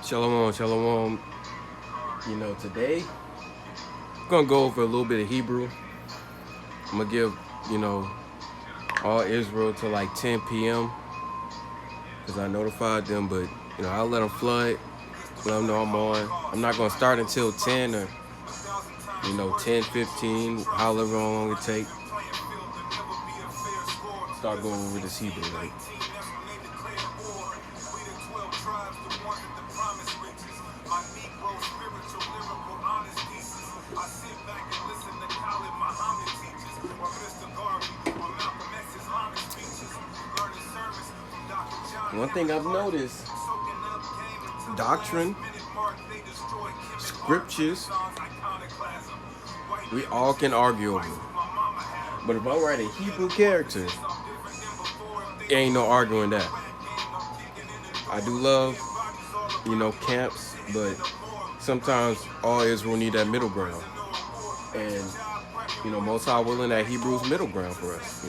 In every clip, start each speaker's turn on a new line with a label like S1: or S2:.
S1: Shalom, shalom. Today I'm gonna go over a little bit of Hebrew. I'm gonna give, all Israel to like 10 p.m. because I notified them, but I'll let them flood, let them know I'm on. I'm not gonna start until 10 or 10, 15, however long it take. Start going over this Hebrew, right? One thing I've noticed, doctrine, scriptures, we all can argue over. But if I write a Hebrew character, ain't no arguing that. I do love, camps, but sometimes all Israel need that middle ground. And, Most High willing that Hebrew's middle ground for us,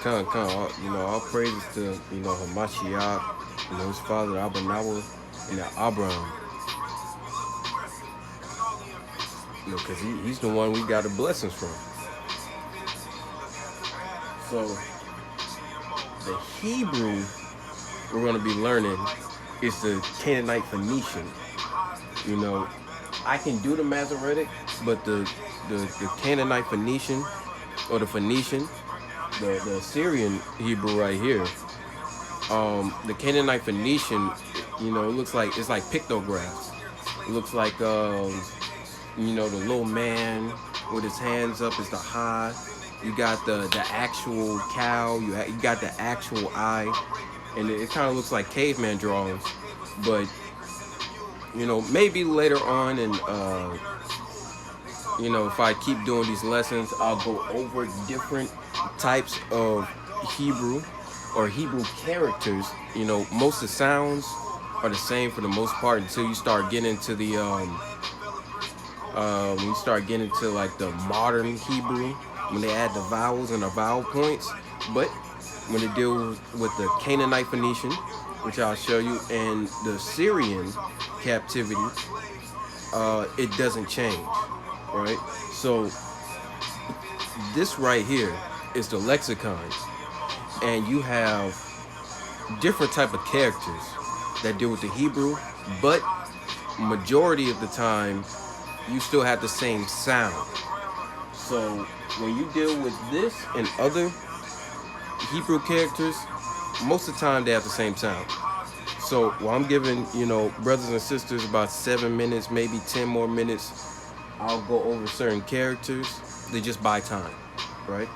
S1: all praises to, Hamashiach, his father, Abanawa, and Abraham. Because he's the one we got the blessings from. So, the Hebrew we're going to be learning is the Canaanite Phoenician. I can do the Masoretic, but the Canaanite Phoenician, or the Phoenician, the Assyrian Hebrew right here, the Canaanite Phoenician, it looks like, it's like pictographs. It looks like, the little man with his hands up is the high. You got the actual cow. You got the actual eye. And it kind of looks like caveman drawings. But, maybe later on, and, if I keep doing these lessons, I'll go over different types of Hebrew or Hebrew characters. Most of the sounds are the same for the most part until you start getting into the, when you start getting into like the modern Hebrew, when they add the vowels and the vowel points. But when they deal with the Canaanite Phoenician, which I'll show you, and the Syrian captivity, it doesn't change, right? So this right here is the lexicons, and you have different type of characters that deal with the Hebrew, but majority of the time you still have the same sound. So when you deal with this and other Hebrew characters, most of the time they have the same sound. So while I'm giving, brothers and sisters about 7 minutes, maybe 10 more minutes, I'll go over certain characters. They just buy time, right?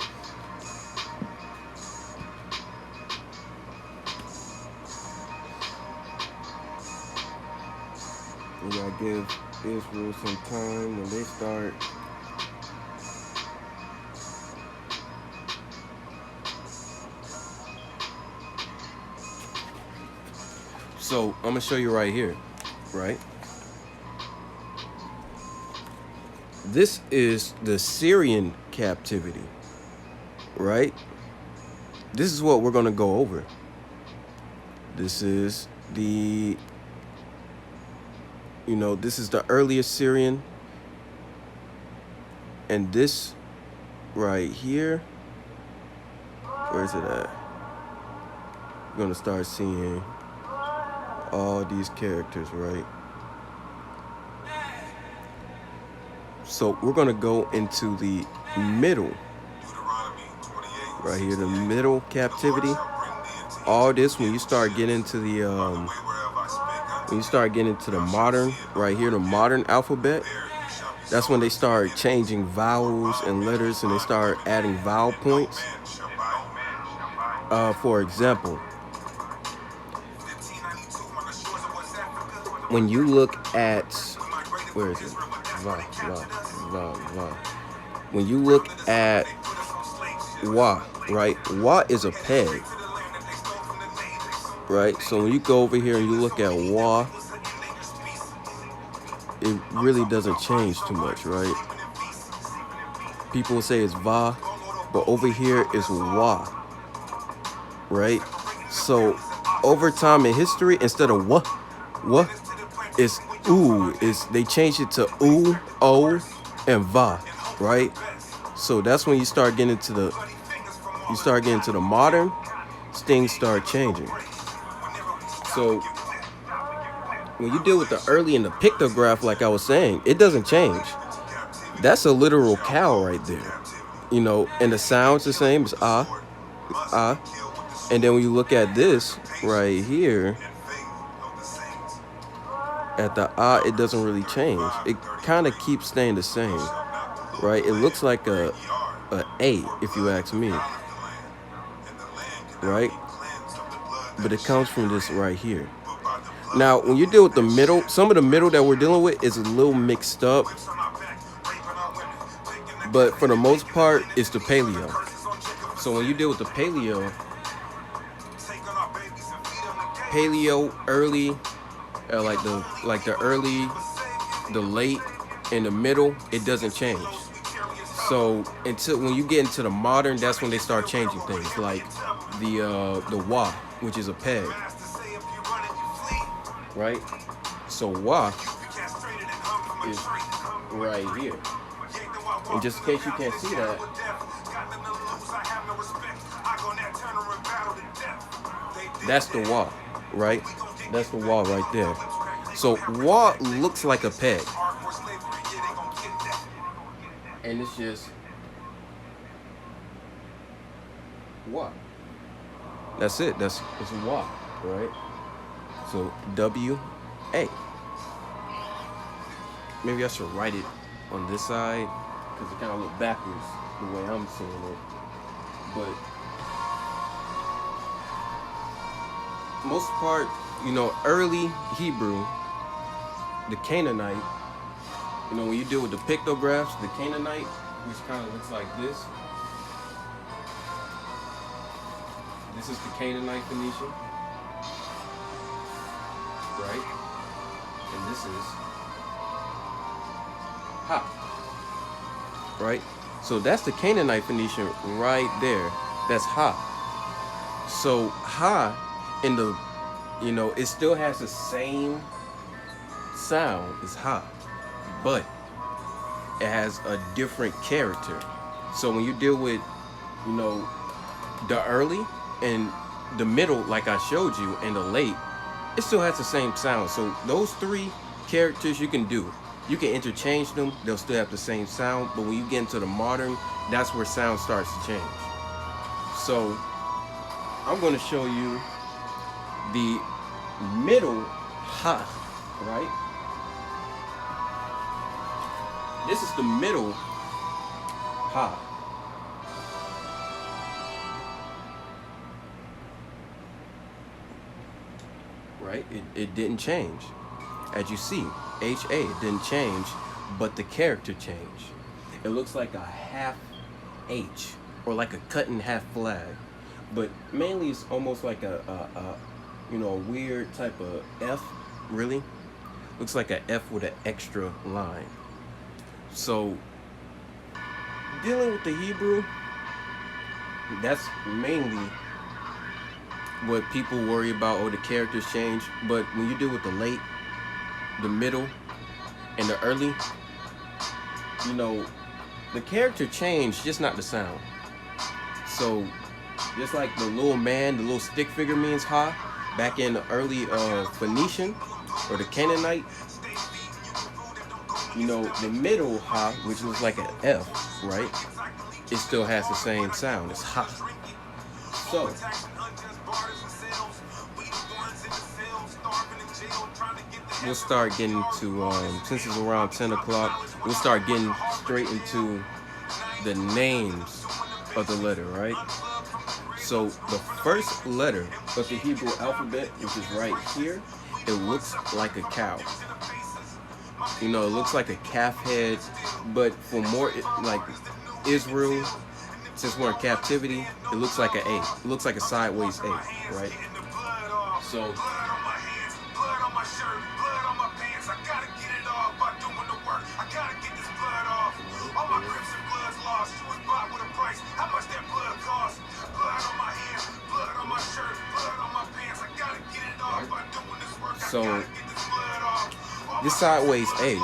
S1: We gotta give Israel some time when they start. So I'm gonna show you right here, right? This is the Syrian captivity, right? This is what we're gonna go over. This is the, this is the earliest Syrian, and this right here, where is it at? We're gonna start seeing all these characters, right? So we're gonna go into the middle, right here, the middle captivity. All this, when you start getting into the modern, right here, the modern alphabet, that's when they start changing vowels and letters, and they start adding vowel points. For example, when you look at, where is it? When you look at wa, right? Wa is a peg, right? So when you go over here and you look at wa, it really doesn't change too much, right? People say it's va, but over here is wa, right? So over time in history, instead of wa, it's oo. They changed it to oo, o, and va, right? So that's when you start getting into the modern, things start changing. So when you deal with the early and the pictograph, like I was saying, it doesn't change. That's a literal cow right there, and the sound's the same. It's ah. And then when you look at this right here, at the it doesn't really change. It kind of keeps staying the same, right? It looks like a if you ask me, right? But it comes from this right here. Now, when you deal with the middle, some of the middle that we're dealing with is a little mixed up, but for the most part, it's the paleo. So when you deal with the paleo early, like the early, the late, and the middle, it doesn't change. So until when you get into the modern, that's when they start changing things, like the wa, which is a peg, right? So wa is right here. And just in case you can't see that, that's the wa, right? That's the wa right there. So wa looks like a peg, and it's just wa. That's it. It's wa, right? So W-A. Maybe I should write it on this side because it kind of looks backwards the way I'm seeing it. But most part, early Hebrew, the Canaanite, when you deal with the pictographs, the Canaanite, which kind of looks like this. This is the Canaanite Phoenician, right? And this is Ha, right? So that's the Canaanite Phoenician right there. That's Ha. So Ha in the, it still has the same sound as Ha, but it has a different character. So when you deal with, the early and the middle, like I showed you, and the late, it still has the same sound. So those three characters you can do. You can interchange them, they'll still have the same sound, but when you get into the modern, that's where sound starts to change. So I'm going to show you the middle Ha, right? This is the middle Ha. Right? It didn't change. As you see, HA didn't change, but the character changed. It looks like a half H, or like a cut in half flag, but mainly it's almost like a weird type of F. Really, looks like an F with an extra line. So dealing with the Hebrew, that's mainly what people worry about, or the characters change. But when you deal with the late, the middle, and the early, the character changed, just not the sound. So just like the little man, the little stick figure means Ha, back in the early Phoenician or the Canaanite, the middle Ha, which looks like an F, right? It still has the same sound. It's Ha. So we'll start getting to, since it's around 10 o'clock, we'll start getting straight into the names of the letter, right? So the first letter of the Hebrew alphabet, which is right here, it looks like a cow. It looks like a calf head, but for more, like Israel, since we're in captivity, it looks like an A. It looks like a sideways A, right? So So this sideways A,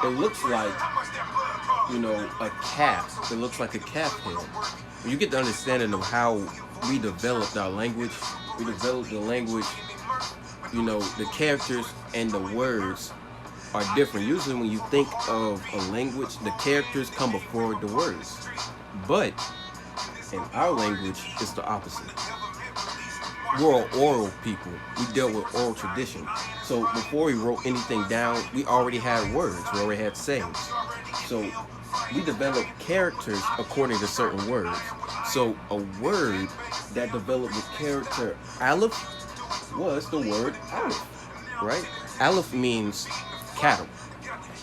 S1: it looks like, a calf. It looks like a calf head. When you get the understanding of how we developed our language, we developed the language, the characters and the words are different. Usually when you think of a language, the characters come before the words. But in our language, it's the opposite. We're oral people. We dealt with oral tradition. So before we wrote anything down, we already had words. We already had sayings. So we developed characters according to certain words. So a word that developed the character Aleph was the word Aleph, right? Aleph means cattle.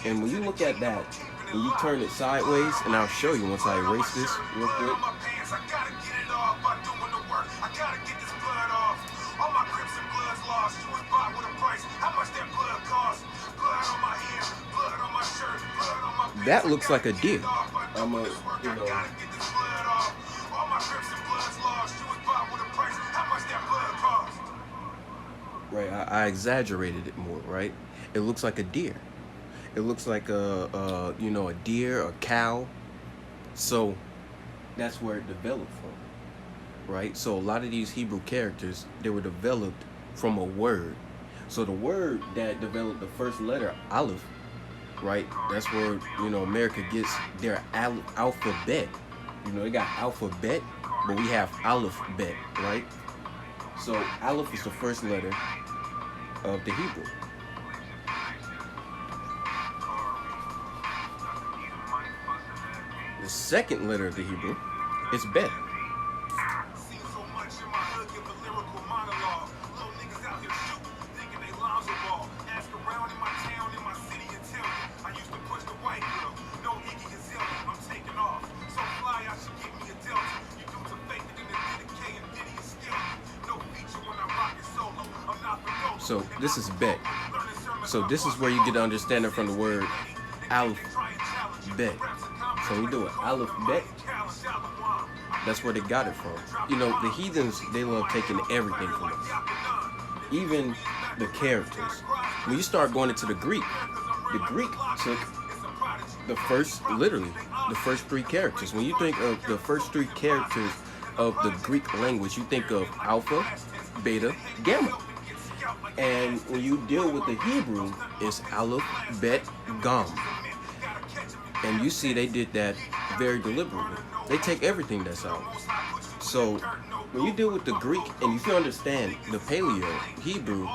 S1: And when you look at that, and you turn it sideways, and I'll show you once I erase this real quick. That looks like a deer. Right, I exaggerated it more, right? It looks like a deer. It looks like a deer, a cow. So that's where it developed from, right? So a lot of these Hebrew characters, they were developed from a word. So the word that developed the first letter, Aleph, right? That's where, America gets their alphabet. They got alphabet, but we have Ahalph-bet, right? So Aleph is the first letter of the Hebrew. The second letter of the Hebrew is Bet. So this is Bet. So this is where you get the understanding from the word Ahalph-bet. So we do it Ahalph-bet. That's where they got it from. The heathens, they love taking everything from us, even the characters. When you start going into the Greek took the first three characters. When you think of the first three characters of the Greek language, you think of alpha, beta, gamma. And when you deal with the Hebrew, it's Aleph, Bet, Gam. And you see they did that very deliberately. They take everything that's out. So when you deal with the Greek, and if you understand the paleo Hebrew,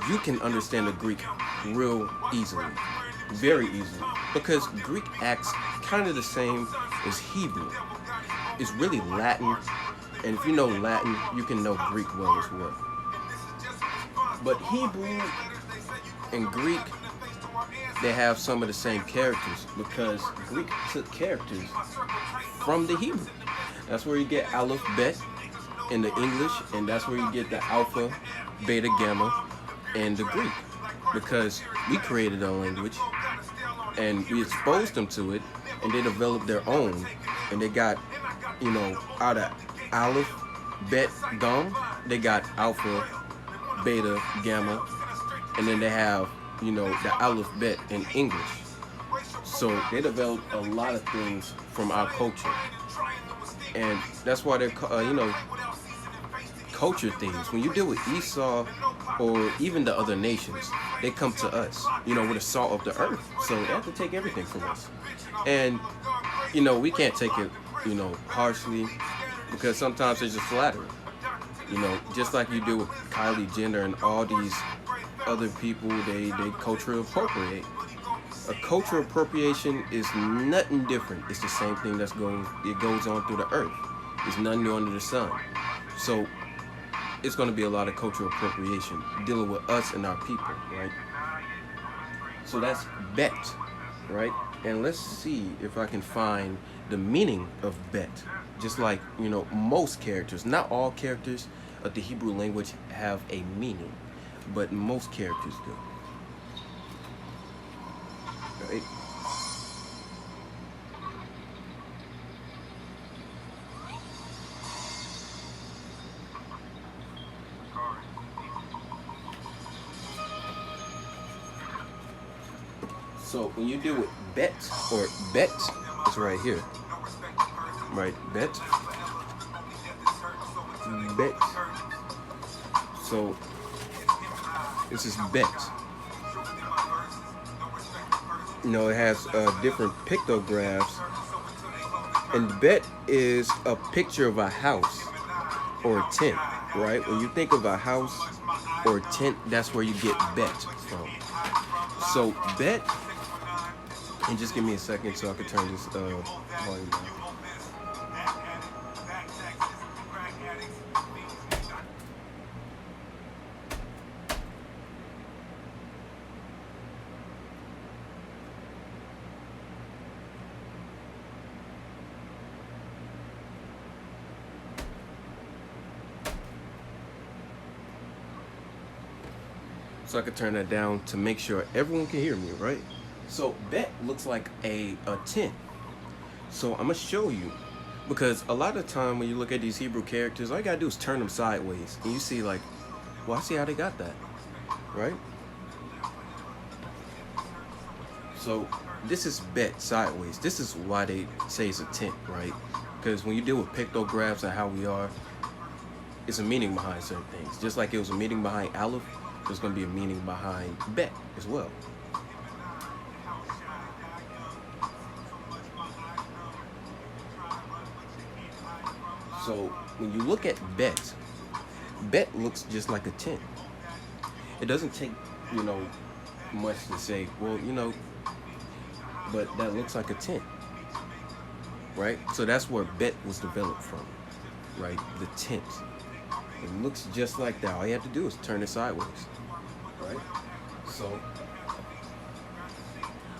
S1: you can understand the Greek real easily, very easily, because Greek acts kind of the same as Hebrew. It's really Latin, and if you know Latin, you can know Greek well as well. But Hebrew and Greek, they have some of the same characters because Greek took characters from the Hebrew. That's where you get Aleph-bet in the English, and that's where you get the alpha, beta, gamma in the Greek, because we created a language and we exposed them to it, and they developed their own, and they got, out of Aleph, Bet, Gam, they got alpha, beta, gamma, and then they have, the Aleph-bet in English. So they developed a lot of things from our culture, and that's why they're, culture things. When you deal with Esau or even the other nations, they come to us, with the salt of the earth. So they have to take everything from us, and we can't take it, harshly, because sometimes it's just flattering. Just like you do with Kylie Jenner and all these other people, they cultural appropriate. A cultural appropriation is nothing different. It's the same thing that goes on through the earth. There's nothing new under the sun. So it's going to be a lot of cultural appropriation dealing with us and our people, right? So that's bet, right? And let's see if I can find the meaning of bet. Just like, most characters, not all characters of the Hebrew language have a meaning, but most characters do. Right? So when you deal with bet or bet, it's right here, right? Bet, bet. So this is bet. It has different pictographs, and bet is a picture of a house or a tent, right? When you think of a house or a tent, that's where you get bet from. So bet, and just give me a second so I can turn this volume down. So I could turn that down to make sure everyone can hear me, right? So bet looks like a tent. So I'm gonna show you, because a lot of time when you look at these Hebrew characters, all you gotta do is turn them sideways, and you see like, well, I see how they got that, right? So this is bet sideways. This is why they say it's a tent, right? Because when you deal with pictographs and how we are, it's a meaning behind certain things. Just like it was a meaning behind Aleph, there's going to be a meaning behind bet as well. So when you look at bet, bet looks just like a tent. It doesn't take, much to say, well, but that looks like a tent, right? So that's where bet was developed from, right? The tent. It looks just like that. All you have to do is turn it sideways, right? So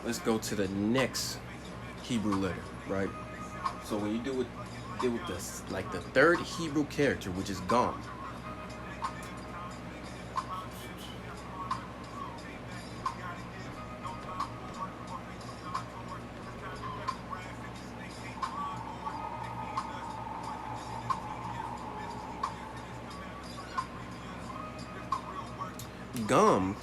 S1: let's go to the next Hebrew letter, right? So when you deal with this, like the third Hebrew character, which is Gam. Gum,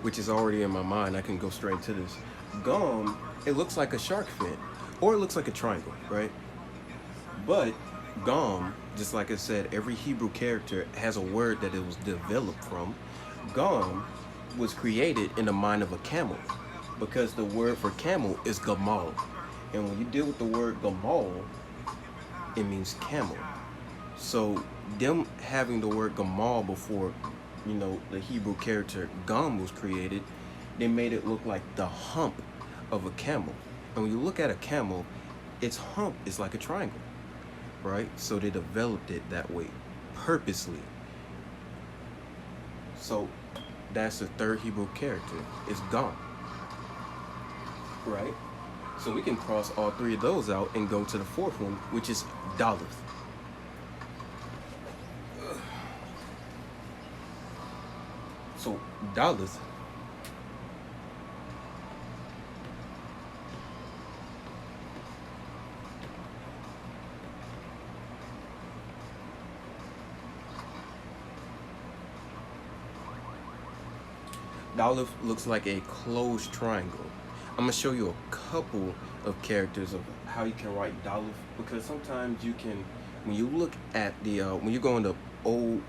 S1: which is already in my mind, I can go straight to this. Gum, it looks like a shark fin, or it looks like a triangle, right? But gum, just like I said, every Hebrew character has a word that it was developed from. Gum was created in the mind of a camel, because the word for camel is gamal. And when you deal with the word gamal, it means camel. So them having the word gamal before the Hebrew character gum was created, they made it look like the hump of a camel. And when you look at a camel, its hump is like a triangle, right? So they developed it that way purposely. So that's the third Hebrew character. It's gum, right? So we can cross all three of those out and go to the fourth one, which is Daleth. So Daleth looks like a closed triangle. I'm gonna show you a couple of characters of how you can write Daleth, because sometimes you can, when you look at the when you go on the old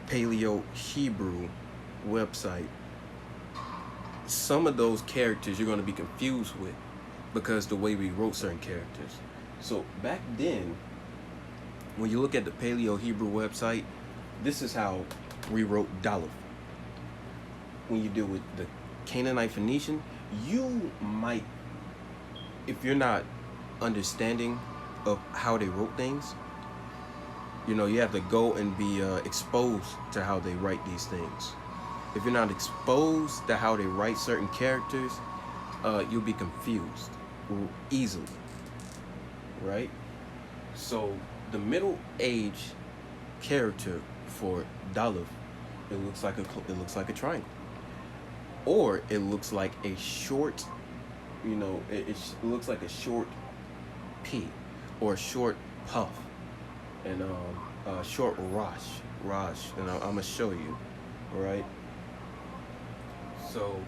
S1: Paleo Hebrew website, some of those characters you're going to be confused with because the way we wrote certain characters. So back then, when you look at the Paleo Hebrew website, this is how we wrote Daleth. When you deal with the Canaanite Phoenician, you might, if you're not understanding of how they wrote things, you have to go and be exposed to how they write these things. If you're not exposed to how they write certain characters, you'll be confused easily, right? So the middle age character for Daleth, it looks like a triangle, or it looks like a short, it looks like a short P or a short puff. And short Raj, and I'm gonna show you, all right? So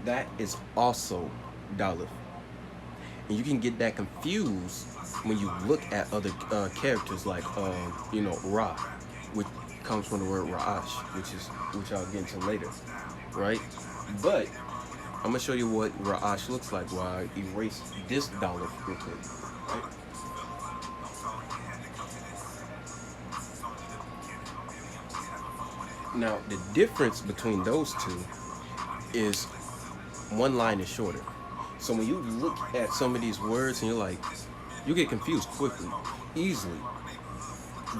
S1: that is also Daleth. And you can get that confused when you look at other characters like, Ra, which comes from the word Ra'ash, which I'll get into later, right? But I'm gonna show you what Ra'ash looks like while I erase this Daleth real quick. Right? Now the difference between those two is one line is shorter. So when you look at some of these words and you're like, you get confused quickly, easily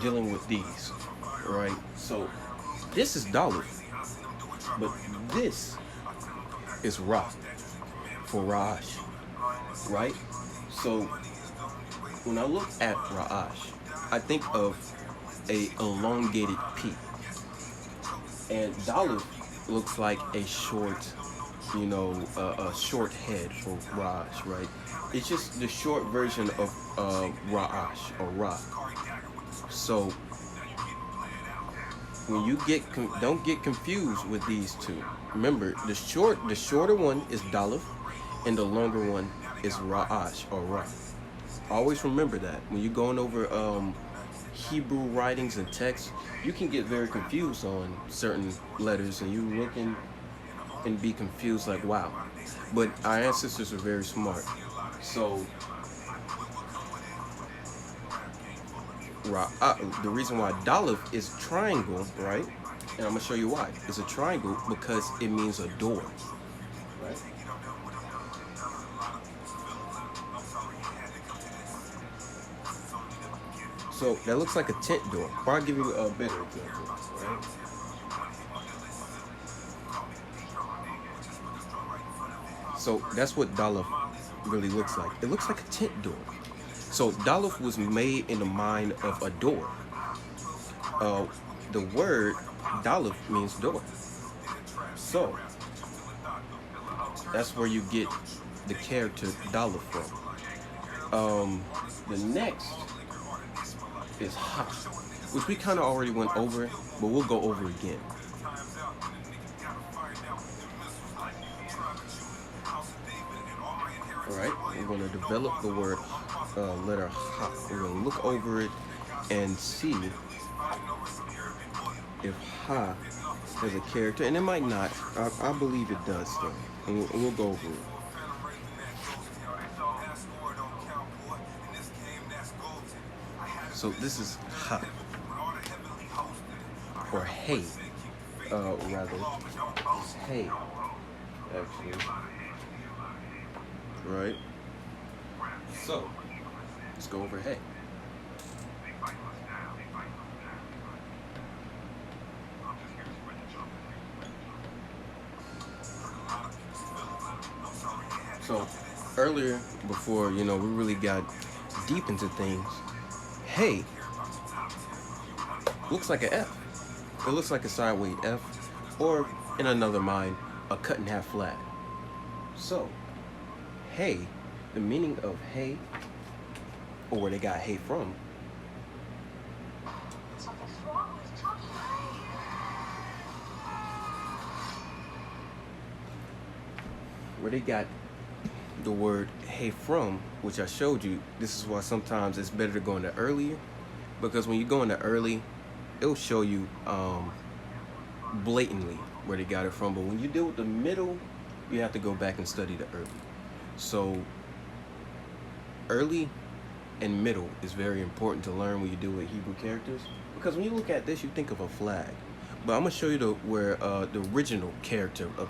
S1: dealing with these, right? So this is Daleth, but this is Ra for Ra'ash, right? So when I look at Ra'ash, I think of a elongated P, and Daleth looks like a short, a short head for Raj, right? It's just the short version of Ra'ash or Ra. So when you don't get confused with these two. Remember, the shorter one is Daleth, and the longer one is Ra'ash or Ra. Always remember that when you're going over Hebrew writings and text, you can get very confused on certain letters, and you looking and be confused like, wow. But our ancestors are very smart. So the reason why Daleth is triangle, right? And I'm gonna show you why. It's a triangle because it means a door, right? So that looks like a tent door. Or I'll give you a better example, right? So that's what Daleth really looks like. It looks like a tent door. So Daleth was made in the mind of a door. The word Daleth means door. So that's where you get the character Daleth from. The next is Ha, which we kind of already went over, but we'll go over again. All right, we're going to develop the word letter Ha. We're going to look over it and see if Ha has a character, and it might not. I believe it does, though, and we'll go over it. So this is Ha, or Hey, rather, it's Hey, actually, right? So let's go over Hey. So earlier, before we really got deep into things, Hey looks like an F. It looks like a sideways F, or in another mind, a cut in half flat. So Hey, the meaning of Hey, or where they got Hey from, where they got the word Hey from, which I showed you. This is why sometimes it's better to go into earlier, because when you go into early, it'll show you blatantly where they got it from. But when you deal with the middle, you have to go back and study the early. So early and middle is very important to learn when you deal with Hebrew characters, because when you look at this, you think of a flag. But I'm gonna show you where the original character of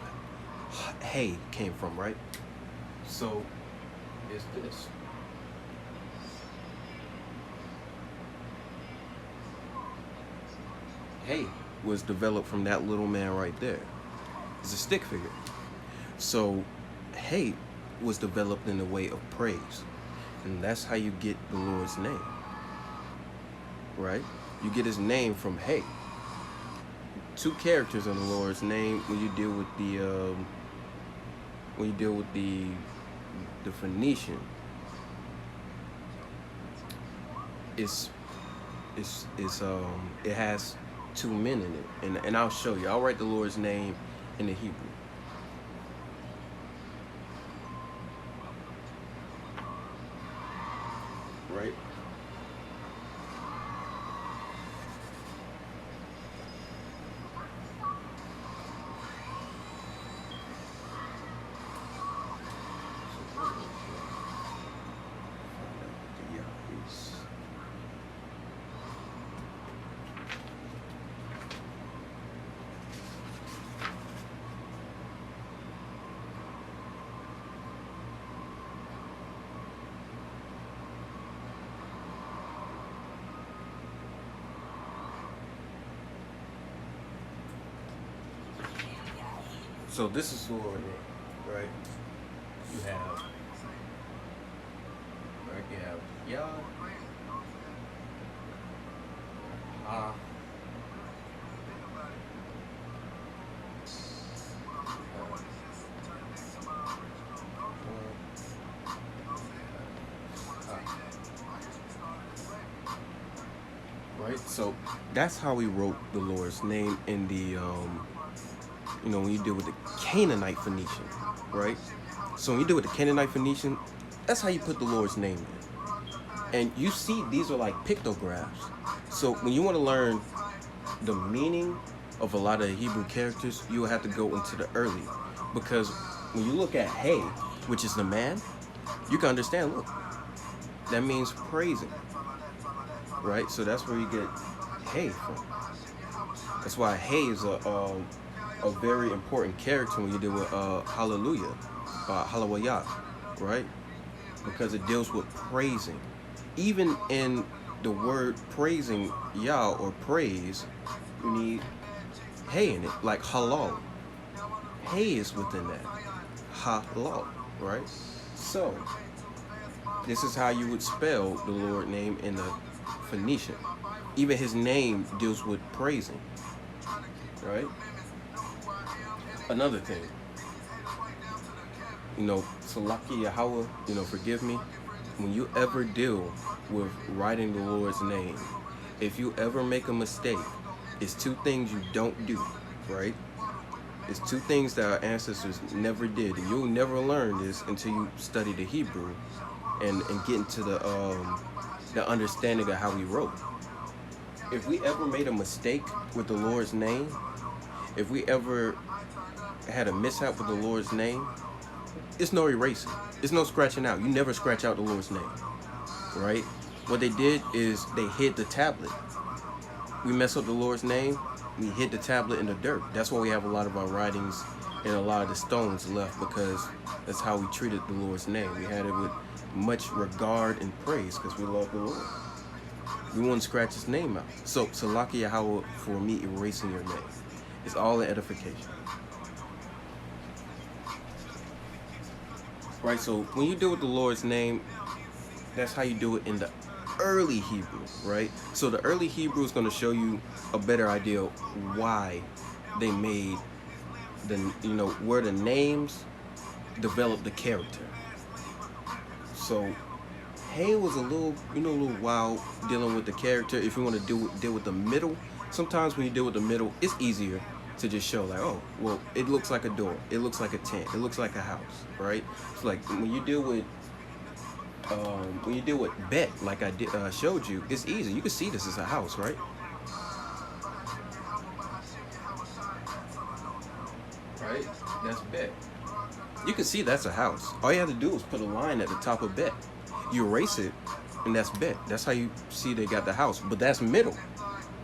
S1: Hey came from, right? So it's this. Hey was developed from that little man right there. It's a stick figure. So Hey was developed in the way of praise. And that's how you get the Lord's name. Right? You get his name from Hey. Two characters in the Lord's name when you deal with the Phoenician. It has two men in it. And I'll show you. I'll write the Lord's name in the Hebrew. right? So this is Lord, right? You have, right? You have Yah, Ah, right? So that's how we wrote the Lord's name in the when you deal with the Canaanite Phoenician, right? So when you deal with the Canaanite Phoenician, that's how you put the Lord's name in. And you see, these are like pictographs. So when you want to learn the meaning of a lot of Hebrew characters, you will have to go into the early. Because when you look at Hey, which is the man, you can understand, look, that means praising, right? So that's where you get Hey from. That's why Hey is a very important character when you deal with Hallelujah, Hallelujah, right? Because it deals with praising. Even in the word praising Yah or praise, you need Hey in it, like halal. Hey is within that. Halal, right? So, this is how you would spell the Lord name in the Phoenician. Even his name deals with praising, right? Another thing, Salaki Yahweh, forgive me. When you ever deal with writing the Lord's name, if you ever make a mistake, it's two things you don't do, right? It's two things that our ancestors never did, and you'll never learn this until you study the Hebrew and get into the understanding of how we wrote. If we ever made a mistake with the Lord's name, if we ever had a mishap with the Lord's name, it's no erasing. It's no scratching out. You never scratch out the Lord's name, right? What they did is they hid the tablet. We mess up the Lord's name, we hid the tablet in the dirt. That's why we have a lot of our writings and a lot of the stones left, because that's how we treated the Lord's name. We had it with much regard and praise because we love the Lord. We wouldn't scratch his name out. So, Salaki Yahweh, for me erasing your name, it's all an edification. Right, so when you deal with the Lord's name, that's how you do it in the early Hebrew, right? So the early Hebrew is going to show you a better idea of why they made where the names develop the character. So Hey was a little wild dealing with the character. If you want to deal with the middle, sometimes when you deal with the middle, it's easier to just show like, oh, well, it looks like a door, it looks like a tent, it looks like a house, right? So like when you deal with bet, like I showed you, it's easy. You can see this is a house, right? Right? That's bet. You can see that's a house. All you have to do is put a line at the top of bet. You erase it, and that's bet. That's how you see they got the house. But that's middle.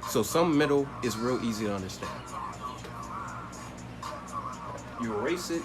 S1: So some middle is real easy to understand. You erase it,